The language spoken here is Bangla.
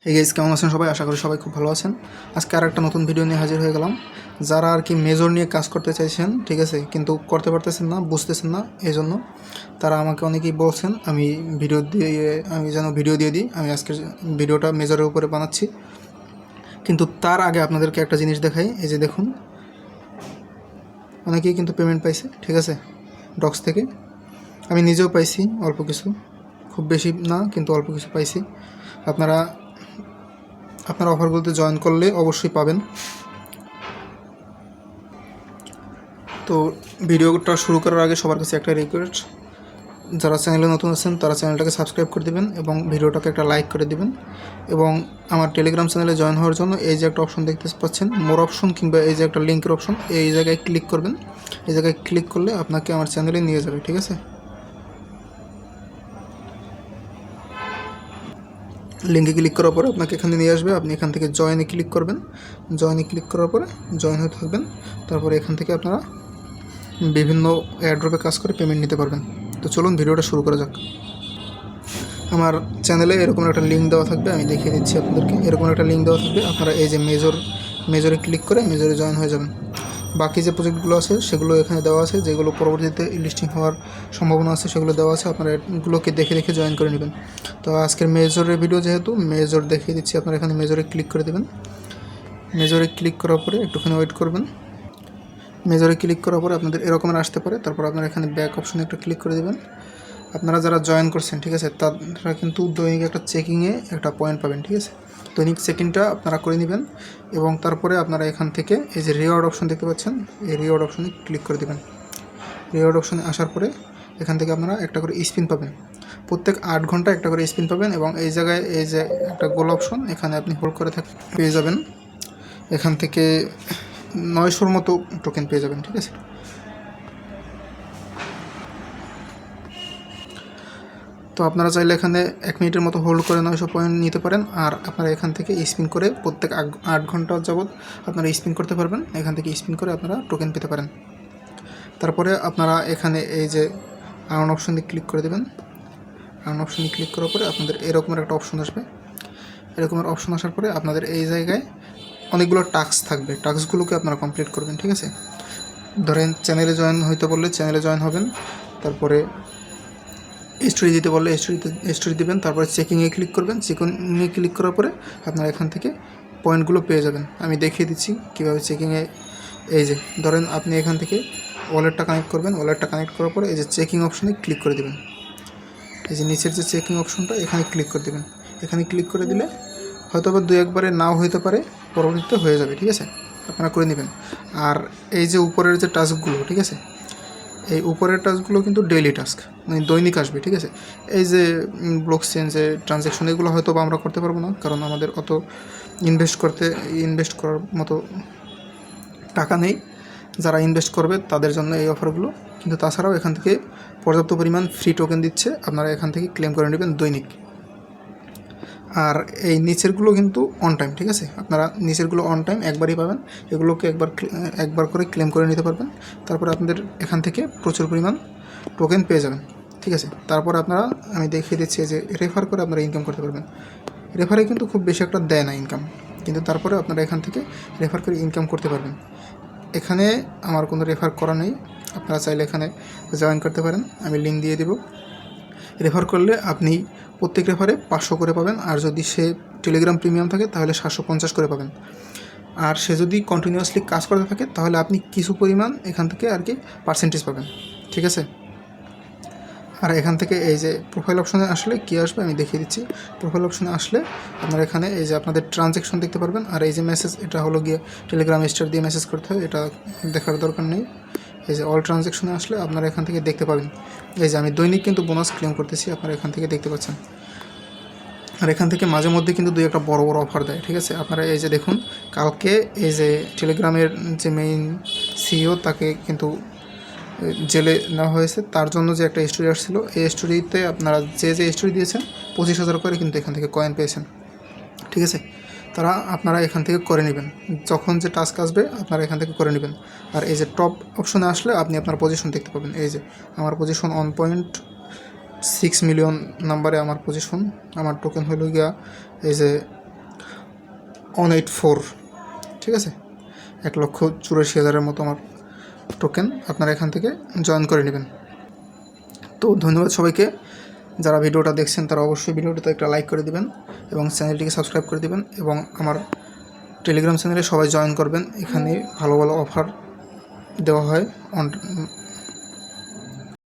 হে গাইস, কেমন আছেন সবাই? আশা করি সবাই খুব ভালো আছেন। আজকে আর একটা নতুন ভিডিও নিয়ে হাজির হয়ে গেলাম। যারা আর কি মেজর নিয়ে কাজ করতে চাইছেন, ঠিক আছে, কিন্তু করতে পারতেছেন না, বুঝতেছেন না, এই জন্য তারা আমাকে অনেকেই বলছেন আমি যেন ভিডিও দিয়ে দিই। আমি আজকের ভিডিওটা মেজরের উপরে বানাচ্ছি, কিন্তু তার আগে আপনাদেরকে একটা জিনিস দেখাই। এই যে দেখুন, অনেকেই কিন্তু পেমেন্ট পাইছে, ঠিক আছে, ডক্স থেকে। আমি নিজেও পাইছি অল্প কিছু, খুব বেশি না, কিন্তু অল্প কিছু পাইছি। আপনারা অফারগুলোতে জয়েন করলে অবশ্যই পাবেন। তো ভিডিওটা শুরু করার আগে সবার কাছে একটা রিকোয়েস্ট, যারা চ্যানেলে নতুন আছেন তারা চ্যানেলটাকে সাবস্ক্রাইব করে দেবেন এবং ভিডিওটাকে একটা লাইক করে দেবেন। এবং আমার টেলিগ্রাম চ্যানেলে জয়েন হওয়ার জন্য এই যে একটা অপশন দেখতে পাচ্ছেন, মোর অপশন, কিংবা এই যে একটা লিঙ্কের অপশন, এই জায়গায় ক্লিক করবেন। এই জায়গায় ক্লিক করলে আপনাকে আমার চ্যানেলে নিয়ে যাবে, ঠিক আছে। লিঙ্কে ক্লিক করার পরে আপনাকে এখানে নিয়ে আসবে। আপনি এখান থেকে জয়েনে ক্লিক করবেন। জয়েনে ক্লিক করার পরে জয়েন হয়ে থাকবেন। তারপরে এখান থেকে আপনারা বিভিন্ন এয়ারড্রপে কাজ করে পেমেন্ট নিতে পারবেন। তো চলুন ভিডিওটা শুরু করা যাক। আমার চ্যানেলে এরকম একটা লিঙ্ক দেওয়া থাকবে, আমি দেখিয়ে দিচ্ছি আপনাদেরকে। এরকম একটা লিঙ্ক দেওয়া থাকবে, আপনারা এই যে মেজরে ক্লিক করে মেজরে জয়েন হয়ে যাবেন। বাকি যে প্রজেক্টগুলো আছে সেগুলো এখানে দেওয়া আছে, যেগুলো পরবর্তীতে লিস্টিং হওয়ার সম্ভাবনা আছে সেগুলো দেওয়া আছে। আপনারা এগুলোকে দেখে দেখে জয়েন করে নেবেন। তো আজকের মেজরের ভিডিও, যেহেতু মেজর দেখিয়ে দিচ্ছি, আপনারা এখানে মেজরে ক্লিক করে দেবেন। মেজরে ক্লিক করার পরে একটুখানি ওয়েট করবেন। মেজরে ক্লিক করার পরে আপনাদের এরকমের আসতে পারে। তারপর আপনারা এখানে ব্যাক অপশনে একটা ক্লিক করে দেবেন। আপনারা যারা জয়েন করছেন, ঠিক আছে, তারা কিন্তু দৈনিক একটা চেকিংয়ে একটা পয়েন্ট পাবেন, ঠিক আছে। দৈনিক চেকিংটা আপনারা করে নেবেন এবং তারপরে আপনারা এখান থেকে এই যে রিওয়ার্ড অপশন দেখতে পাচ্ছেন, এই রিওয়ার্ড অপশনে ক্লিক করে দেবেন। রিওয়ার্ড অপশনে আসার পরে এখান থেকে আপনারা একটা করে স্পিন পাবেন। প্রত্যেক 8 ঘন্টা একটা করে স্পিন পাবেন এবং এই জায়গায় এই যে একটা গোল অপশন, এখানে আপনি হোল্ড করে পেয়ে যাবেন। এখান থেকে 900-র মতো টোকেন পেয়ে যাবেন, ঠিক আছে। তো আপনারা চাইলে এখানে 1 মিনিটের মতো হোল্ড করে 900 পয়েন্ট নিতে পারেন। আর আপনারা এখান থেকে স্পিন করে প্রত্যেক 8 ঘন্টা যাবত আপনারা স্পিন করতে পারবেন। এখান থেকে স্পিন করে আপনারা টোকেন পেতে পারেন। তারপরে আপনারা এখানে এই যে আর্ন অপশনে ক্লিক করে দেবেন। আর্ন অপশনে ক্লিক করার পরে আপনাদের এরকমের একটা অপশন আসবে। এরকমের অপশন আসার পরে আপনাদের এই জায়গায় অনেকগুলো টাস্ক থাকবে। টাস্কগুলোকে আপনারা কমপ্লিট করবেন, ঠিক আছে। ধরেন চ্যানেলে জয়েন হইতে বললে চ্যানেলে জয়েন হবেন। তারপরে স্টোরি দিতে বললে স্টোরি দেবেন। তারপরে চেকিংয়ে ক্লিক করবেন। চেকিংয়ে ক্লিক করার পরে আপনারা এখান থেকে পয়েন্টগুলো পেয়ে যাবেন। আমি দেখিয়ে দিচ্ছি কীভাবে চেকিংয়ে। এই যে ধরেন আপনি এখান থেকে ওয়ালেটটা কানেক্ট করবেন। ওয়ালেটটা কানেক্ট করার পরে এই যে চেকিং অপশনে ক্লিক করে দেবেন। এই যে নিচের যে চেকিং অপশনটা, এখানে ক্লিক করে দেবেন। এখানে ক্লিক করে দিলে হয়তো বা 2-1বারে নাও হইতে পারে, পরবর্তীতে হয়ে যাবে, ঠিক আছে। আপনারা করে নেবেন। আর এই যে উপরের যে টাস্কগুলো, ঠিক আছে, এই উপরের টাস্কগুলো কিন্তু ডেইলি টাস্ক, মানে দৈনিক আসবে, ঠিক আছে। এই যে ব্লকচেন যে ট্রানজ্যাকশন, এগুলো হয়তো বা আমরা করতে পারবো না, কারণ আমাদের অত ইনভেস্ট করার মতো টাকা নেই। যারা ইনভেস্ট করবে তাদের জন্য এই অফারগুলো। কিন্তু তাছাড়াও এখান থেকে পর্যাপ্ত পরিমাণ ফ্রি টোকেন দিচ্ছে, আপনারা এখান থেকে ক্লেম করে নেবেন দৈনিক। আর এই নিচেরগুলো কিন্তু অন টাইম, ঠিক আছে। আপনারা নিচেরগুলো অন টাইম একবারই পাবেন। এগুলোকে একবার করে ক্লেম করে নিতে পারবেন। তারপরে আপনাদের এখান থেকে প্রচুর পরিমাণ টোকেন পেয়ে যাবেন, ঠিক আছে। তারপর আপনারা, আমি দেখিয়ে দিচ্ছি যে রেফার করে আপনারা ইনকাম করতে পারবেন। রেফারে কিন্তু খুব বেশি একটা দেয় না ইনকাম, কিন্তু তারপরে আপনারা এখান থেকে রেফার করে ইনকাম করতে পারবেন। এখানে আমার কোনো রেফার করা নেই, আপনারা চাইলে এখানে জয়েন করতে পারেন। আমি লিঙ্ক দিয়ে দেব। রেফার করলে আপনি প্রত্যেক রেফারে 500 করে পাবেন। আর যদি সে টেলিগ্রাম প্রিমিয়াম থাকে তাহলে 750 করে পাবেন। আর সে যদি কন্টিনিউয়াসলি কাজ করতে থাকে তাহলে আপনি কিছু পরিমাণ এখান থেকে আর কি পার্সেন্টেজ পাবেন, ঠিক আছে। আর এখান থেকে এই যে প্রোফাইল অপশনে আসলে কী আসবে আমি দেখিয়ে দিচ্ছি। প্রোফাইল অপশনে আসলে আপনারা এখানে এই যে আপনাদের ট্রানজ্যাকশন দেখতে পারবেন। আর এই যে মেসেজ, এটা হলো গিয়ে টেলিগ্রাম স্টার দিয়ে মেসেজ করতে হয়, এটা দেখার দরকার নেই। এই যে অল ট্রানজ্যাকশনে আসলে আপনারা এখান থেকে দেখতে পাবেন। এই যে আমি দৈনিক কিন্তু বোনাস ক্লেম করতেছি, আপনারা এখান থেকে দেখতে পাচ্ছেন। আর এখান থেকে মাঝে মধ্যে কিন্তু 2-1টা বড় বড় অফার দেয়, ঠিক আছে। আপনারা এই যে দেখুন, কালকে এই যে টেলিগ্রামের যে মেইন সিইও, তাকে কিন্তু জেলে নেওয়া হয়েছে। তার জন্য যে একটা স্টোরি আসছিলো, এই স্টোরিতে আপনারা যে স্টোরি দিয়েছেন 25,000 করে কিন্তু এখান থেকে কয়েন পেয়েছেন, ঠিক আছে। আপনারা এখান থেকে করে নেবেন। যখন যে টাস্ক আসবে আপনারা এখান থেকে করে নেবেন। আর এই যে টপ অপশনে আসলে আপনি আপনার পজিশন দেখতে পাবেন। এই যে আমার পজিশন 1.6 মিলিয়ন নাম্বারে আমার পজিশন। আমার টোকেন হলো গিয়া এই যে 184, ঠিক আছে, 1,84,000 মতো আমার টোকেন আপনারা এখান থেকে জয়েন করে নেবেন। তো ধন্যবাদ সবাইকে, যারা ভিডিওটা দেখছেন তারা অবশ্যই ভিডিওটাতে একটা লাইক করে দিবেন এবং চ্যানেলটিকে সাবস্ক্রাইব করে দিবেন এবং আমার টেলিগ্রাম চ্যানেলে সবাই জয়েন করবেন। এখানে ভালো ভালো অফার দেওয়া হয়